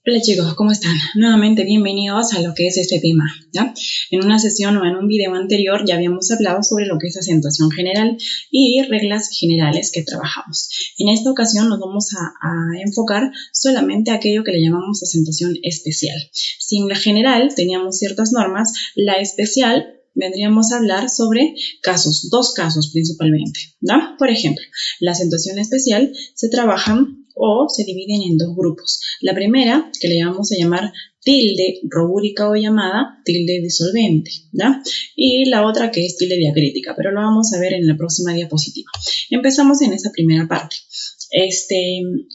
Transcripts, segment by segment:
Hola chicos, ¿cómo están? Nuevamente bienvenidos a lo que es este tema, ¿ya? En una sesión o en un video anterior ya habíamos hablado sobre lo que es acentuación general y reglas generales que trabajamos. En esta ocasión nos vamos a enfocar solamente a aquello que le llamamos acentuación especial. Si en la general teníamos ciertas normas, la especial vendríamos a hablar sobre casos, dos casos principalmente, ¿no? Por ejemplo, la acentuación especial se trabajan o se dividen en dos grupos. La primera, que le vamos a llamar tilde rubúrica o llamada tilde disolvente, ¿ya? Y la otra que es tilde diacrítica, pero lo vamos a ver en la próxima diapositiva. Empezamos en esa primera parte.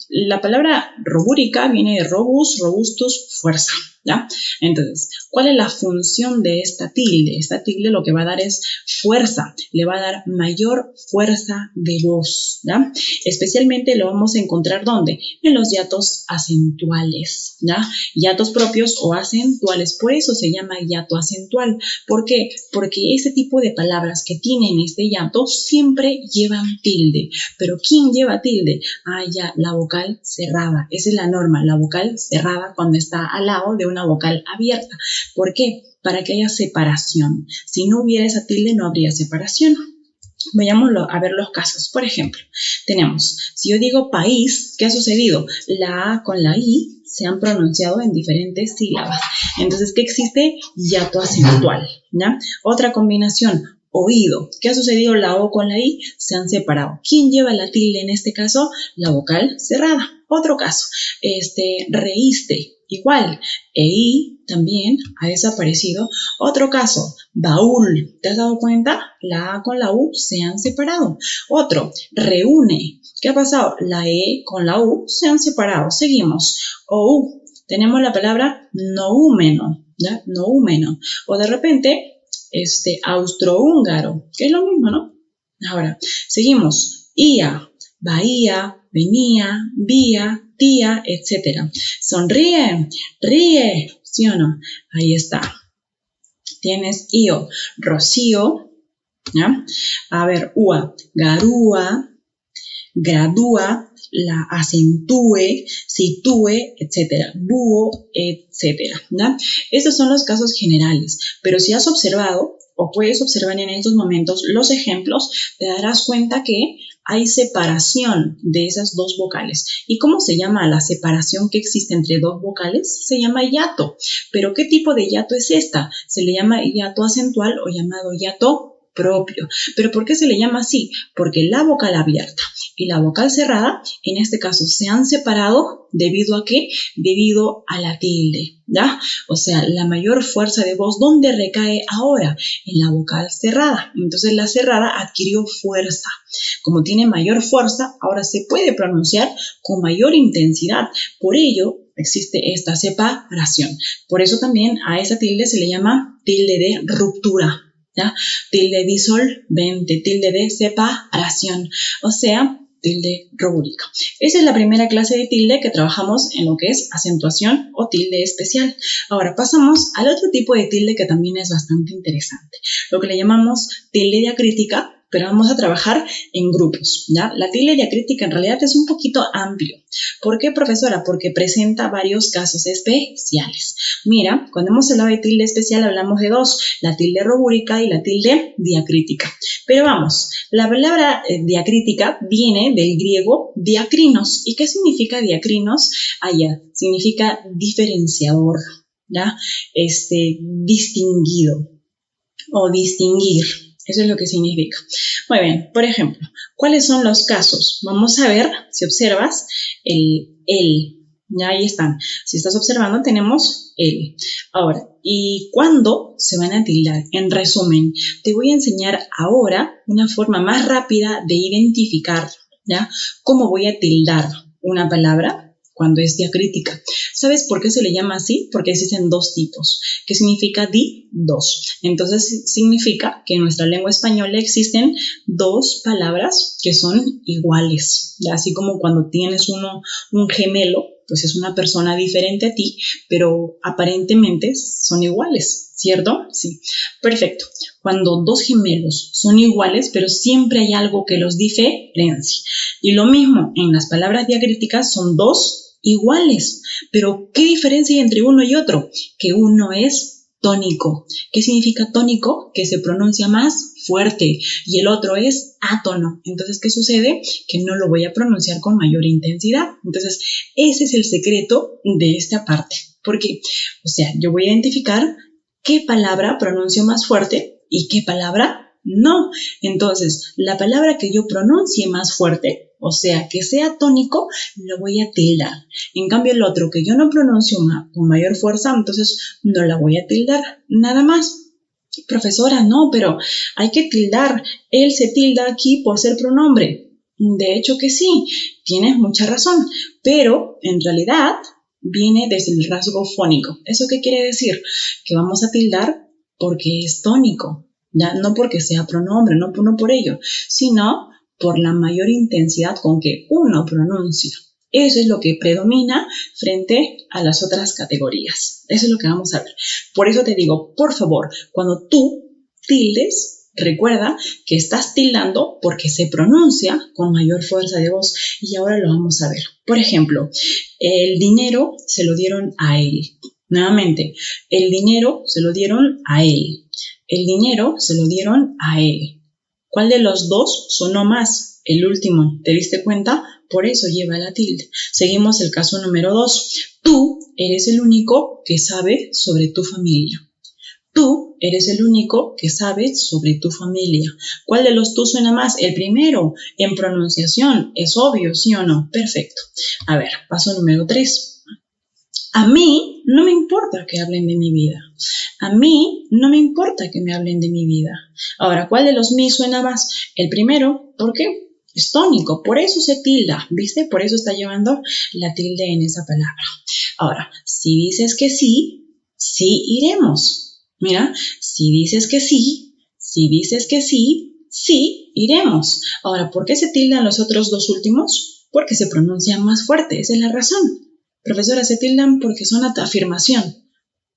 La palabra rubúrica viene de robus, robustus, fuerza, ¿ya? Entonces, ¿cuál es la función de esta tilde? Esta tilde lo que va a dar es fuerza, le va a dar mayor fuerza de voz, ¿ya? Especialmente lo vamos a encontrar ¿dónde? En los hiatos acentuales, ¿ya? Hiatos propios o acentuales, por eso se llama hiato acentual. ¿Por qué? Porque ese tipo de palabras que tienen este hiato siempre llevan tilde. ¿Pero quién lleva tilde? Ya, la vocal cerrada. Esa es la norma, la vocal cerrada cuando está al lado de una vocal abierta. ¿Por qué? Para que haya separación. Si no hubiera esa tilde, no habría separación. Vayamos a ver los casos. Por ejemplo, tenemos, si yo digo país, ¿qué ha sucedido? La A con la I se han pronunciado en diferentes sílabas. Entonces, ¿qué existe? Hiato acentual, ¿ya? Otra combinación, oído. ¿Qué ha sucedido? La O con la I se han separado. ¿Quién lleva la tilde en este caso? La vocal cerrada. Otro caso, reíste. Igual, EI también ha desaparecido. Otro caso, baúl. ¿Te has dado cuenta? La A con la U se han separado. Otro, reúne. ¿Qué ha pasado? La E con la U se han separado. Seguimos. OU. Tenemos la palabra noúmeno, ¿ya? Noúmeno. O de repente, austrohúngaro, que es lo mismo, ¿no? Ahora, seguimos. IA, bahía, venía, vía, tía, etc. Sonríe, ríe, ¿sí o no? Ahí está. Tienes IO, rocío, ¿ya? A ver, UA, garúa, gradúa, la acentúe, sitúe, etcétera, búho, etcétera, ¿ya? Estos son los casos generales, pero si has observado o puedes observar en estos momentos los ejemplos, te darás cuenta que hay separación de esas dos vocales. ¿Y cómo se llama la separación que existe entre dos vocales? Se llama hiato. ¿Pero qué tipo de hiato es esta? Se le llama hiato acentual o llamado hiato propio. ¿Pero por qué se le llama así? Porque la vocal abierta y la vocal cerrada, en este caso, se han separado ¿debido a qué? Debido a la tilde, ¿ya? O sea, la mayor fuerza de voz, ¿dónde recae ahora? En la vocal cerrada. Entonces, la cerrada adquirió fuerza. Como tiene mayor fuerza, ahora se puede pronunciar con mayor intensidad. Por ello, existe esta separación. Por eso también a esa tilde se le llama tilde de ruptura, ¿ya? Tilde disolvente, tilde de separación, o sea, tilde rubúrica. Esa es la primera clase de tilde que trabajamos en lo que es acentuación o tilde especial. Ahora pasamos al otro tipo de tilde que también es bastante interesante, lo que le llamamos tilde diacrítica, pero vamos a trabajar en grupos, ¿ya? La tilde diacrítica en realidad es un poquito amplio. ¿Por qué, profesora? Porque presenta varios casos especiales. Mira, cuando hemos hablado de tilde especial hablamos de dos, la tilde rubúrica y la tilde diacrítica. Pero vamos, la palabra diacrítica viene del griego diacrinos. ¿Y qué significa diacrinos? Allá, significa diferenciador, ¿ya? Distinguido o distinguir. Eso es lo que significa. Muy bien, por ejemplo, ¿cuáles son los casos? Vamos a ver, si observas, el. Ya ahí están. Si estás observando, tenemos el. Ahora, ¿y cuándo se van a tildar? En resumen, te voy a enseñar ahora una forma más rápida de identificar, ¿ya? ¿Cómo voy a tildar una palabra cuando es diacrítica? ¿Sabes por qué se le llama así? Porque existen dos tipos. ¿Qué significa dos? Entonces significa que en nuestra lengua española existen dos palabras que son iguales, ¿ya? Así como cuando tienes un gemelo, pues es una persona diferente a ti, pero aparentemente son iguales, ¿cierto? Sí, perfecto. Cuando dos gemelos son iguales, pero siempre hay algo que los diferencia. Y lo mismo, en las palabras diacríticas son dos iguales, pero ¿qué diferencia hay entre uno y otro? Que uno es tónico. ¿Qué significa tónico? Que se pronuncia más fuerte y el otro es átono. Entonces, ¿qué sucede? Que no lo voy a pronunciar con mayor intensidad. Entonces, ese es el secreto de esta parte. Porque, yo voy a identificar qué palabra pronuncio más fuerte y qué palabra no. Entonces, la palabra que yo pronuncie más fuerte, que sea tónico, lo voy a tildar. En cambio, el otro que yo no pronuncio con mayor fuerza, entonces no la voy a tildar. Nada más. Profesora, no, pero hay que tildar. Él se tilda aquí por ser pronombre. De hecho que sí, tienes mucha razón, pero en realidad viene desde el rasgo fónico. ¿Eso qué quiere decir? Que vamos a tildar porque es tónico, ¿ya? No porque sea pronombre, no por ello, sino por la mayor intensidad con que uno pronuncia. Eso es lo que predomina frente a las otras categorías. Eso es lo que vamos a ver. Por eso te digo, por favor, cuando tú tildes, recuerda que estás tildando porque se pronuncia con mayor fuerza de voz. Y ahora lo vamos a ver. Por ejemplo, el dinero se lo dieron a él. Nuevamente, el dinero se lo dieron a él. El dinero se lo dieron a él. ¿Cuál de los dos sonó más? El último, ¿te diste cuenta? Por eso lleva la tilde. Seguimos el caso número 2. Tú eres el único que sabe sobre tu familia. Tú eres el único que sabe sobre tu familia. ¿Cuál de los tú suena más? El primero, en pronunciación. Es obvio, ¿sí o no? Perfecto. A ver, paso número 3. A mí no me importa que hablen de mi vida. A mí no me importa que me hablen de mi vida. Ahora, ¿cuál de los mí suena más? El primero, ¿por qué? Es tónico, por eso se tilda, ¿viste? Por eso está llevando la tilde en esa palabra. Ahora, si dices que sí, sí iremos. Mira, si dices que sí, sí iremos. Ahora, ¿por qué se tildan los otros dos últimos? Porque se pronuncian más fuerte, esa es la razón. Profesora, se tildan porque son afirmación.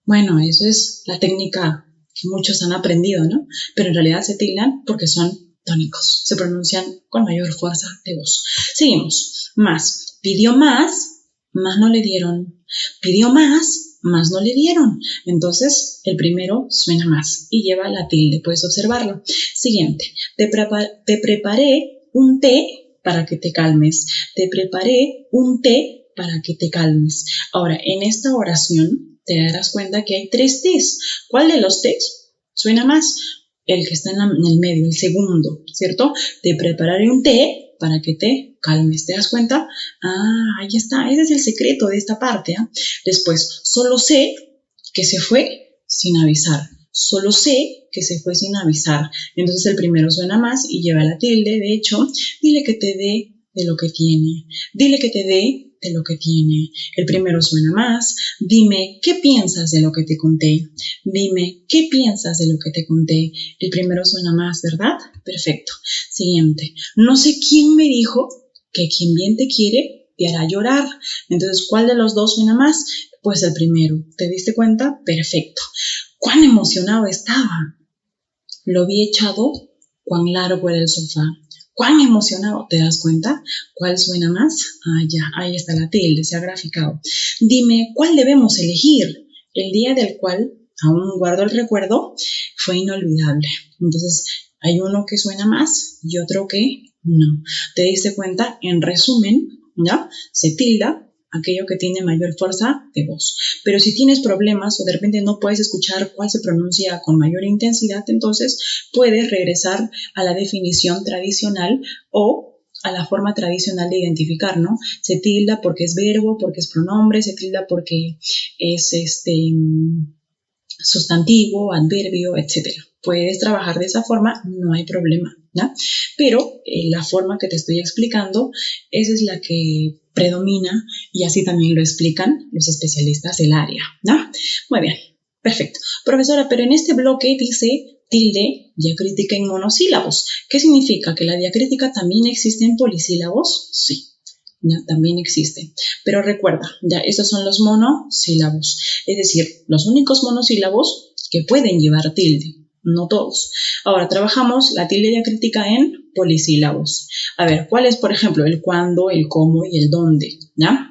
Bueno, eso es la técnica que muchos han aprendido, ¿no? Pero en realidad se tildan porque son tónicos, se pronuncian con mayor fuerza de voz. Seguimos. Más. Pidió más no le dieron. Pidió más no le dieron. Entonces, el primero suena más y lleva la tilde, puedes observarlo. Siguiente. Te preparé un té para que te calmes. Te preparé un té para que te calmes. Ahora, en esta oración te darás cuenta que hay 3 tés. ¿Cuál de los tés suena más? El que está en el medio, el segundo, ¿cierto? Te prepararé un té para que te calmes. ¿Te das cuenta? Ahí está. Ese es el secreto de esta parte. Después, solo sé que se fue sin avisar. Solo sé que se fue sin avisar. Entonces el primero suena más y lleva la tilde. De hecho, dile que te dé de lo que tiene. Dile que te dé de lo que tiene. El primero suena más. Dime, ¿qué piensas de lo que te conté? Dime, ¿qué piensas de lo que te conté? El primero suena más, ¿verdad? Perfecto. Siguiente. No sé quién me dijo que quien bien te quiere te hará llorar. Entonces, ¿cuál de los dos suena más? Pues el primero. ¿Te diste cuenta? Perfecto. ¿Cuán emocionado estaba? Lo vi echado, cuán largo era el sofá. ¿Cuán emocionado? ¿Te das cuenta? ¿Cuál suena más? Ya, ahí está la tilde, se ha graficado. Dime, ¿cuál debemos elegir? El día del cual aún guardo el recuerdo fue inolvidable. Entonces, hay uno que suena más y otro que no. ¿Te diste cuenta? En resumen, ¿ya? Se tilda aquello que tiene mayor fuerza de voz. Pero si tienes problemas o de repente no puedes escuchar cuál se pronuncia con mayor intensidad, entonces puedes regresar a la definición tradicional o a la forma tradicional de identificar, ¿no? Se tilda porque es verbo, porque es pronombre, se tilda porque es sustantivo, adverbio, etc. Puedes trabajar de esa forma, no hay problema, ¿ya? Pero la forma que te estoy explicando, esa es la que predomina y así también lo explican los especialistas del área, ¿no? Muy bien, perfecto. Profesora, pero en este bloque dice tilde diacrítica en monosílabos. ¿Qué significa? ¿Que la diacrítica también existe en polisílabos? Sí. ¿ya? También existe. Pero recuerda, ya estos son los monosílabos, es decir, los únicos monosílabos que pueden llevar tilde, no todos. Ahora trabajamos la tilde diacrítica en polisílabos. A ver, ¿cuál es, por ejemplo, el cuándo, el cómo y el dónde? ¿Ya?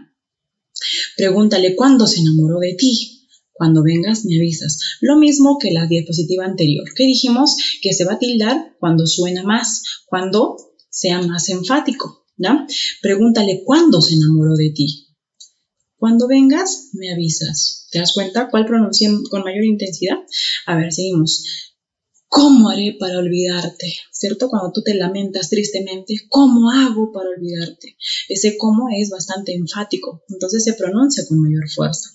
Pregúntale cuándo se enamoró de ti. Cuando vengas me avisas. Lo mismo que la diapositiva anterior. ¿Qué dijimos? Que se va a tildar cuando suena más, cuando sea más enfático, ¿ya? Pregúntale cuándo se enamoró de ti. Cuando vengas me avisas. ¿Te das cuenta cuál pronuncié con mayor intensidad? A ver, seguimos. ¿Cómo haré para olvidarte? ¿Cierto? Cuando tú te lamentas tristemente, ¿cómo hago para olvidarte? Ese cómo es bastante enfático, entonces se pronuncia con mayor fuerza.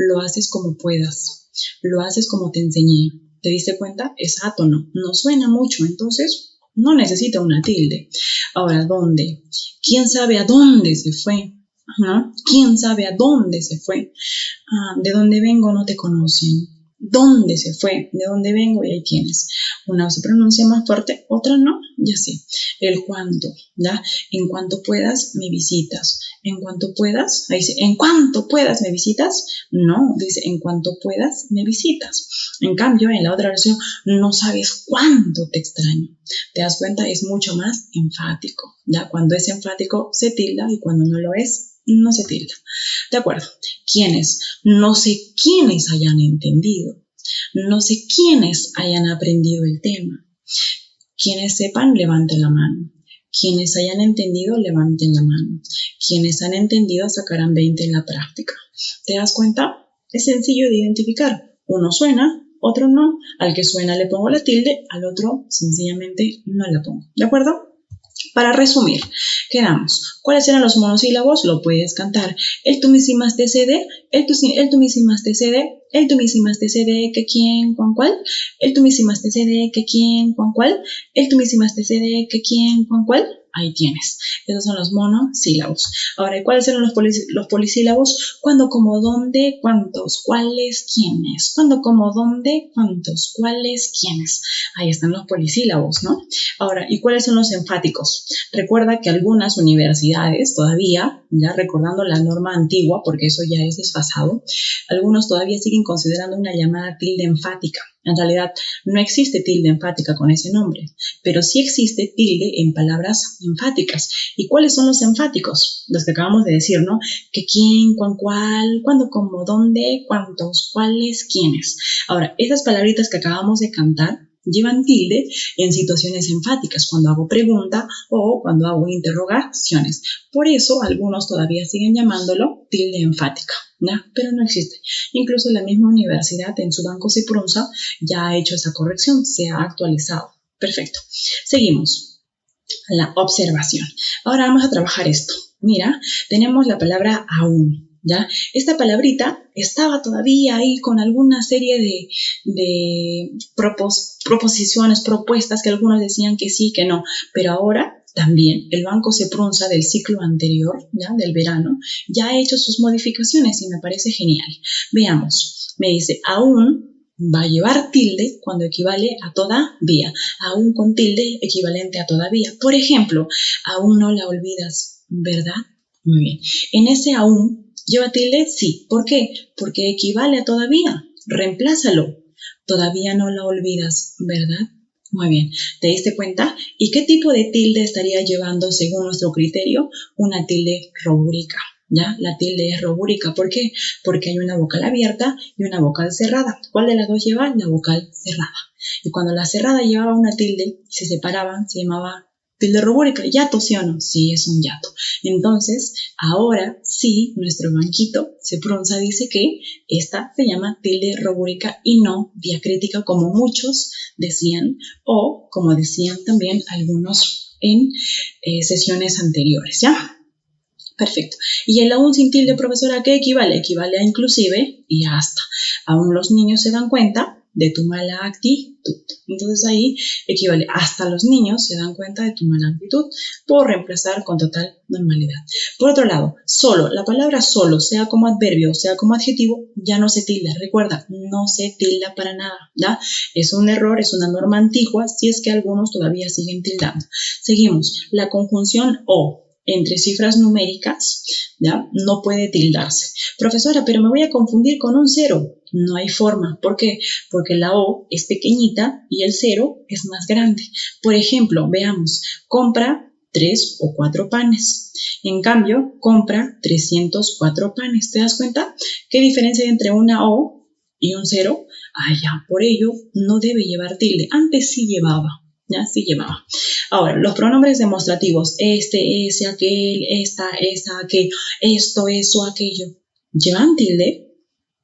Lo haces como puedas, lo haces como te enseñé. ¿Te diste cuenta? Es átono, no suena mucho, entonces no necesita una tilde. Ahora, ¿dónde? ¿Quién sabe a dónde se fue? ¿No? ¿Quién sabe a dónde se fue? De dónde vengo no te conocen. ¿Dónde se fue? ¿De dónde vengo? Y ahí tienes. Una se pronuncia más fuerte, otra no, ya sé. El cuándo, ¿ya? En cuanto puedas, me visitas. En cuanto puedas, ahí dice, en cuanto puedas, me visitas. No, dice, en cuanto puedas, me visitas. En cambio, en la otra versión, no sabes cuánto te extraño. ¿Te das cuenta? Es mucho más enfático, ¿ya? Cuando es enfático, se tilda y cuando no lo es, no se tilda. De acuerdo. ¿Quiénes? No sé quiénes hayan entendido. No sé quiénes hayan aprendido el tema. Quienes sepan, levanten la mano. Quienes hayan entendido, levanten la mano. Quienes han entendido, sacarán 20 en la práctica. ¿Te das cuenta? Es sencillo de identificar. Uno suena, otro no. Al que suena le pongo la tilde, al otro sencillamente no la pongo. ¿De acuerdo? Para resumir, quedamos. ¿Cuáles eran los monosílabos? Lo puedes cantar. El tú me hiciste cede, el tú me hiciste cede, el tú me hiciste cede, que quién, cuán cuál, el tú me hiciste cede, que quién, cuán cuál, el tú me hiciste cede, que quién, cuán cuál. Ahí tienes. Esos son los monosílabos. Ahora, ¿cuáles eran los polisílabos? ¿Cuándo, cómo, dónde, cuántos, cuáles, quiénes? ¿Cuándo, cómo, dónde, cuántos, cuáles, quiénes? Ahí están los polisílabos, ¿no? Ahora, ¿y cuáles son los enfáticos? Recuerda que algunas universidades todavía, ya recordando la norma antigua, porque eso ya es desfasado, algunos todavía siguen considerando una llamada tilde enfática. En realidad, no existe tilde enfática con ese nombre, pero sí existe tilde en palabras enfáticas. ¿Y cuáles son los enfáticos? Los que acabamos de decir, ¿no? Que quién, cuán, cuál, cuándo, cómo, dónde, cuántos, cuáles, quiénes. Ahora, esas palabritas que acabamos de cantar llevan tilde en situaciones enfáticas, cuando hago pregunta o cuando hago interrogaciones. Por eso, algunos todavía siguen llamándolo tilde enfática, ¿ya? Pero no existe. Incluso la misma universidad en su banco Ciprunza ya ha hecho esa corrección, se ha actualizado. Perfecto. Seguimos. La observación. Ahora vamos a trabajar esto. Mira, tenemos la palabra aún, ¿ya? Esta palabrita estaba todavía ahí con alguna serie de proposiciones, propuestas que algunos decían que sí, que no, pero ahora también el banco Ciprunza del ciclo anterior, ¿ya? Del verano, ya ha hecho sus modificaciones y me parece genial. Veamos, me dice aún va a llevar tilde cuando equivale a todavía, aún con tilde equivalente a todavía. Por ejemplo, aún no la olvidas, ¿verdad? Muy bien. En ese aún, ¿lleva tilde? Sí. ¿Por qué? Porque equivale a todavía. Reemplázalo. Todavía no la olvidas, ¿verdad? Muy bien. ¿Te diste cuenta? ¿Y qué tipo de tilde estaría llevando, según nuestro criterio? Una tilde rúbrica. ¿Ya? La tilde es rúbrica. ¿Por qué? Porque hay una vocal abierta y una vocal cerrada. ¿Cuál de las dos lleva? La vocal cerrada. Y cuando la cerrada llevaba una tilde, se separaban, se llamaba tilde rúbrica. ¿Yato, sí o no? Sí, es un yato. Entonces, ahora sí, nuestro banquito Ciprunza dice que esta se llama tilde rúbrica y no diacrítica, como muchos decían, o como decían también algunos en sesiones anteriores, ¿ya? Perfecto. ¿Y el aún sin tilde, profesora, a qué equivale? Equivale a inclusive y a hasta. Aún los niños se dan cuenta de tu mala actitud. Entonces ahí equivale hasta los niños se dan cuenta de tu mala actitud por reemplazar con total normalidad. Por otro lado, solo, la palabra solo, sea como adverbio o sea como adjetivo, ya no se tilda. Recuerda, no se tilda para nada, ¿ya? Es un error, es una norma antigua, si es que algunos todavía siguen tildando. Seguimos. La conjunción o. entre cifras numéricas, ¿ya? No puede tildarse. Profesora, pero me voy a confundir con un cero. No hay forma. ¿Por qué? Porque la O es pequeñita y el cero es más grande. Por ejemplo, veamos, compra 3 o 4 panes. En cambio, compra 304 panes. ¿Te das cuenta? ¿Qué diferencia hay entre una O y un cero? Ya, por ello no debe llevar tilde. Antes sí llevaba. Ya, sí llevaba. Ahora, los pronombres demostrativos, este, ese, aquel, esta, esa, aquel, esto, eso, aquello, ¿llevan tilde?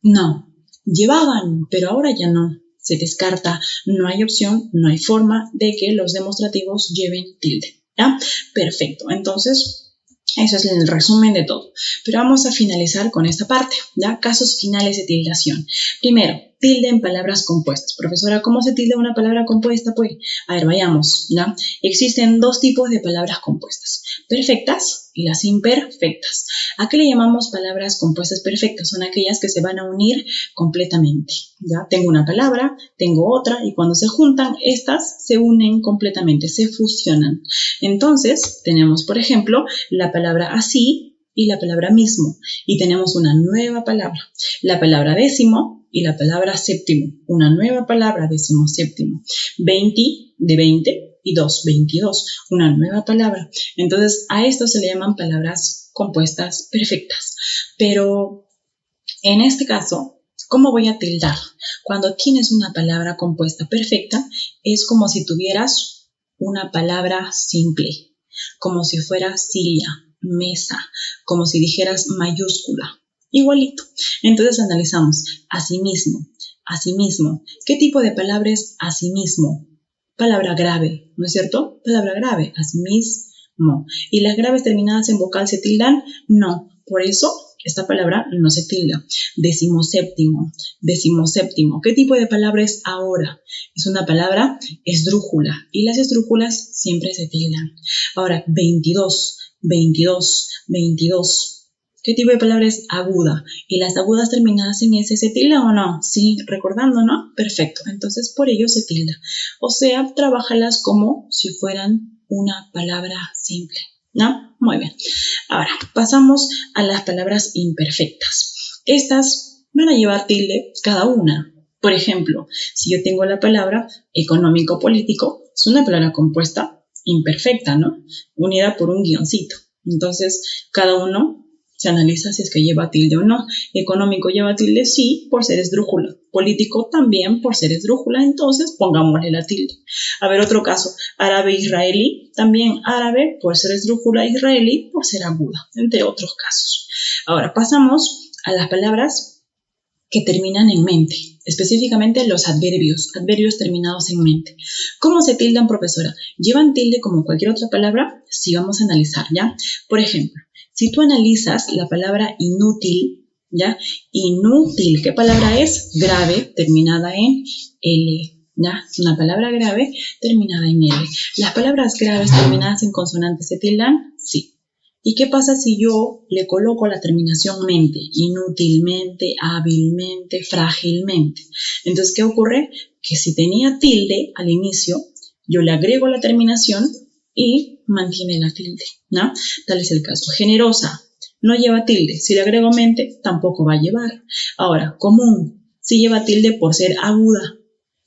No, llevaban, pero ahora ya no. Se descarta, no hay opción, no hay forma de que los demostrativos lleven tilde. ¿Ya? Perfecto, entonces eso es el resumen de todo. Pero vamos a finalizar con esta parte, ¿ya? Casos finales de tildación. Primero, tilde en palabras compuestas. Profesora, ¿cómo se tilda una palabra compuesta? Pues, a ver, vayamos, ¿ya? Existen dos tipos de palabras compuestas, perfectas y las imperfectas. ¿A qué le llamamos palabras compuestas perfectas? Son aquellas que se van a unir completamente, ¿ya? Tengo una palabra, tengo otra, y cuando se juntan, estas se unen completamente, se fusionan. Entonces, tenemos, por ejemplo, la palabra así y la palabra mismo. Y tenemos una nueva palabra, la palabra décimo y la palabra séptimo. Una nueva palabra, décimo séptimo. 20 de 20 y 2, 22. Una nueva palabra. Entonces, a esto se le llaman palabras compuestas perfectas. Pero, en este caso, ¿cómo voy a tildar? Cuando tienes una palabra compuesta perfecta, es como si tuvieras una palabra simple, como si fuera silla, mesa, como si dijeras mayúscula, igualito. Entonces analizamos, asimismo, asimismo. ¿Qué tipo de palabra es asimismo? Palabra grave, ¿no es cierto? Palabra grave, asimismo. ¿Y las graves terminadas en vocal se tildan? No, por eso esta palabra no se tilda. Decimoséptimo, decimoséptimo. ¿Qué tipo de palabra es ahora? Es una palabra esdrújula y las esdrújulas siempre se tildan. Ahora, 22, 22, 22. ¿Qué tipo de palabra es aguda? ¿Y las agudas terminadas en S se tildan o no? Sí, recordando, ¿no? Perfecto. Entonces, por ello se tilda. O sea, trabájalas como si fueran una palabra simple, ¿no? Muy bien. Ahora, pasamos a las palabras imperfectas. Estas van a llevar tilde cada una. Por ejemplo, si yo tengo la palabra económico-político, es una palabra compuesta imperfecta, ¿no? Unida por un guioncito. Entonces, cada uno se analiza si es que lleva tilde o no. Económico lleva tilde, sí, por ser esdrújula. Político también por ser esdrújula, entonces pongámosle la tilde. A ver, otro caso. Árabe-israelí, también árabe por ser esdrújula, israelí por ser aguda, entre otros casos. Ahora, pasamos a las palabras que terminan en mente, específicamente los adverbios terminados en mente. ¿Cómo se tildan, profesora? ¿Llevan tilde como cualquier otra palabra? Sí, vamos a analizar, ¿ya? Por ejemplo, si tú analizas la palabra inútil, ¿ya? Inútil, ¿qué palabra es? Grave, terminada en L, ¿ya? Es una palabra grave terminada en L. ¿Las palabras graves terminadas en consonantes se tildan? Sí. ¿Y qué pasa si yo le coloco la terminación mente? Inútilmente, hábilmente, frágilmente. Entonces, ¿qué ocurre? Que si tenía tilde al inicio, yo le agrego la terminación y mantiene la tilde, ¿no? Tal es el caso. Generosa, no lleva tilde. Si le agrego mente, tampoco va a llevar. Ahora, común, sí lleva tilde por ser aguda.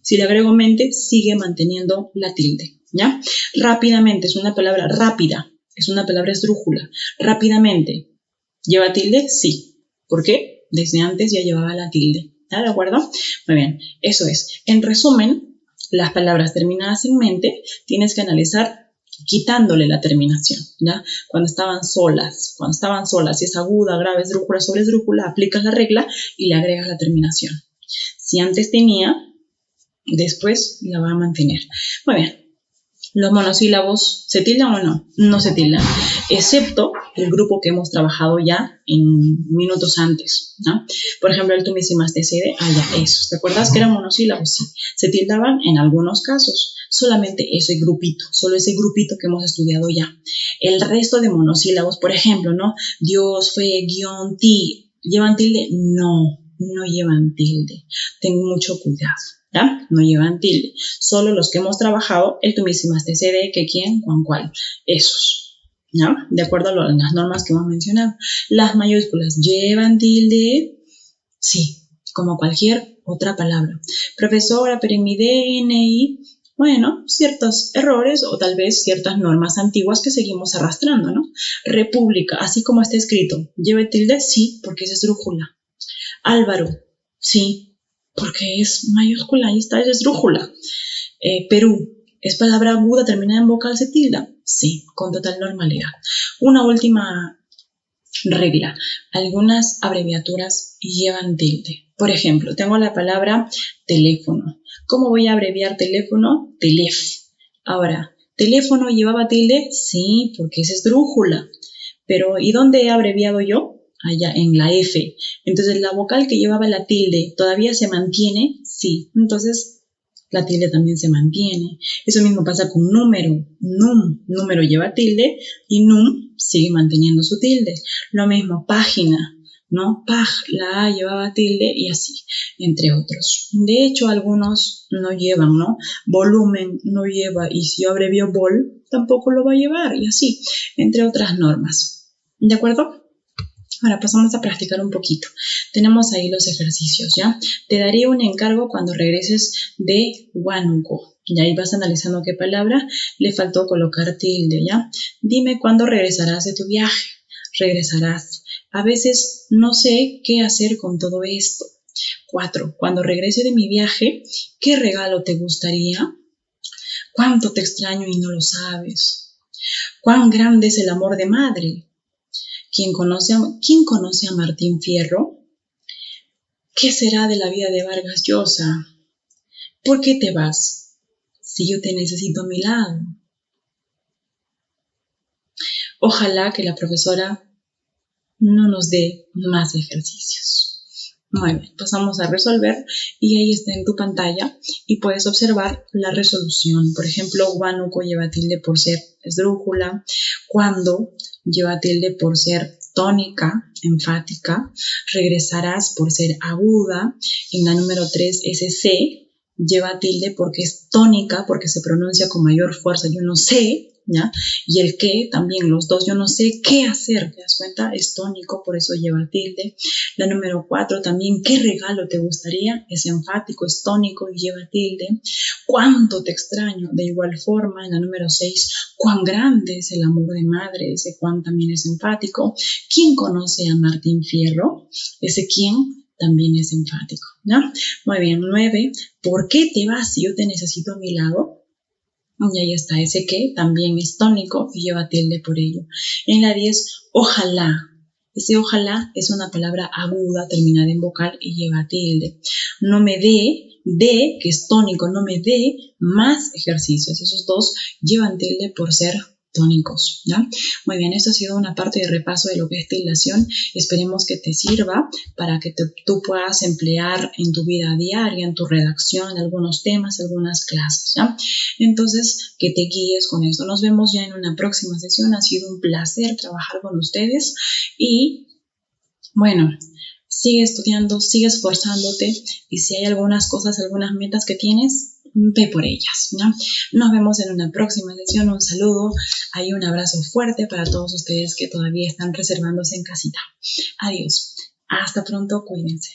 Si le agrego mente, sigue manteniendo la tilde, ¿ya? Rápidamente, es una palabra rápida. Es una palabra esdrújula. Rápidamente, ¿lleva tilde? Sí. ¿Por qué? Desde antes ya llevaba la tilde. ¿Está de acuerdo? Muy bien, eso es. En resumen, las palabras terminadas en mente tienes que analizar quitándole la terminación, ¿ya? Cuando estaban solas, si es aguda, grave, esdrújula, sobre esdrújula, aplicas la regla y le agregas la terminación. Si antes tenía, después la va a mantener. Muy bien. ¿Los monosílabos se tildan o no? No se tildan, excepto el grupo que hemos trabajado ya en minutos antes, ¿no? Por ejemplo, el tú me hiciste ya, esos. ¿Te acuerdas que eran monosílabos? Sí. Se tildaban en algunos casos. Solamente ese grupito, solo ese grupito que hemos estudiado ya. El resto de monosílabos, por ejemplo, ¿no? Dios, fe, guión, ti, ¿llevan tilde? No, no llevan tilde. Ten mucho cuidado. ¿Ya? No llevan tilde. Solo los que hemos trabajado, el tú me hiciste, que quién, cuán, cuál. Esos. ¿ya? De acuerdo a las normas que hemos mencionado. Las mayúsculas llevan tilde, sí, como cualquier otra palabra. Profesora, pero en mi DNI, bueno, ciertos errores o tal vez ciertas normas antiguas que seguimos arrastrando, ¿no? República, así como está escrito, ¿lleva tilde? Sí, porque es esdrújula. Álvaro, sí, porque es mayúscula, ahí está, es esdrújula. Perú, ¿es palabra aguda terminada en vocal se tilda? Sí, con total normalidad. Una última regla. Algunas abreviaturas llevan tilde. Por ejemplo, tengo la palabra teléfono. ¿Cómo voy a abreviar teléfono? Telef. Ahora, ¿teléfono llevaba tilde? Sí, porque es esdrújula. Pero, ¿y dónde he abreviado yo? Allá, en la F. Entonces, la vocal que llevaba la tilde, ¿todavía se mantiene? Sí. Entonces, la tilde también se mantiene. Eso mismo pasa con número. Número lleva tilde y num sigue manteniendo su tilde. Lo mismo, página, ¿no? La A llevaba tilde y así, entre otros. De hecho, algunos no llevan, ¿no? Volumen no lleva y si yo abrevio vol, tampoco lo va a llevar y así, entre otras normas. ¿De acuerdo? Ahora pasamos a practicar un poquito. Tenemos ahí los ejercicios, ¿ya? Te daré un encargo cuando regreses de Huánuco. Y ahí vas analizando qué palabra le faltó colocar tilde, ¿ya? Dime cuándo regresarás de tu viaje. Regresarás. A veces no sé qué hacer con todo esto. 4. Cuando regrese de mi viaje, ¿qué regalo te gustaría? ¿Cuánto te extraño y no lo sabes? ¿Cuán grande es el amor de madre? ¿Quién conoce a Martín Fierro? ¿Qué será de la vida de Vargas Llosa? ¿Por qué te vas? Si yo te necesito a mi lado. Ojalá que la profesora no nos dé más ejercicios. Muy bien, pasamos a resolver y ahí está en tu pantalla y puedes observar la resolución. Por ejemplo, Huánuco lleva tilde por ser esdrújula, cuando lleva tilde por ser tónica, enfática, regresarás por ser aguda, en la número 3 ese C lleva tilde porque es tónica, porque se pronuncia con mayor fuerza, yo no sé, ¿ya? Y el que también, los dos, yo no sé qué hacer, ¿te das cuenta? Es tónico, por eso lleva tilde. La número 4 también, ¿qué regalo te gustaría? Es enfático, es tónico y lleva tilde. ¿Cuánto te extraño? De igual forma, en la número 6, ¿cuán grande es el amor de madre? Ese cuán también es enfático. ¿Quién conoce a Martín Fierro? Ese quién también es enfático, ¿ya? Muy bien, 9, ¿por qué te vas si yo te necesito a mi lado? Y ahí está, ese que también es tónico y lleva tilde por ello. En la 10, ojalá. Ese ojalá es una palabra aguda terminada en vocal y lleva tilde. No me dé, que es tónico, no me dé más ejercicios. Esos dos llevan tilde por ser tónicos, ¿ya? Muy bien, esto ha sido una parte de repaso de lo que es tildación. Esperemos que te sirva para que tú puedas emplear en tu vida diaria, en tu redacción, algunos temas, algunas clases, ¿ya? Entonces, que te guíes con esto. Nos vemos ya en una próxima sesión. Ha sido un placer trabajar con ustedes y, bueno, sigue estudiando, sigue esforzándote y si hay algunas cosas, algunas metas que tienes, ve por ellas, ¿no? Nos vemos en una próxima sesión. Un saludo, hay un abrazo fuerte para todos ustedes que todavía están reservándose en casita. Adiós, hasta pronto, cuídense.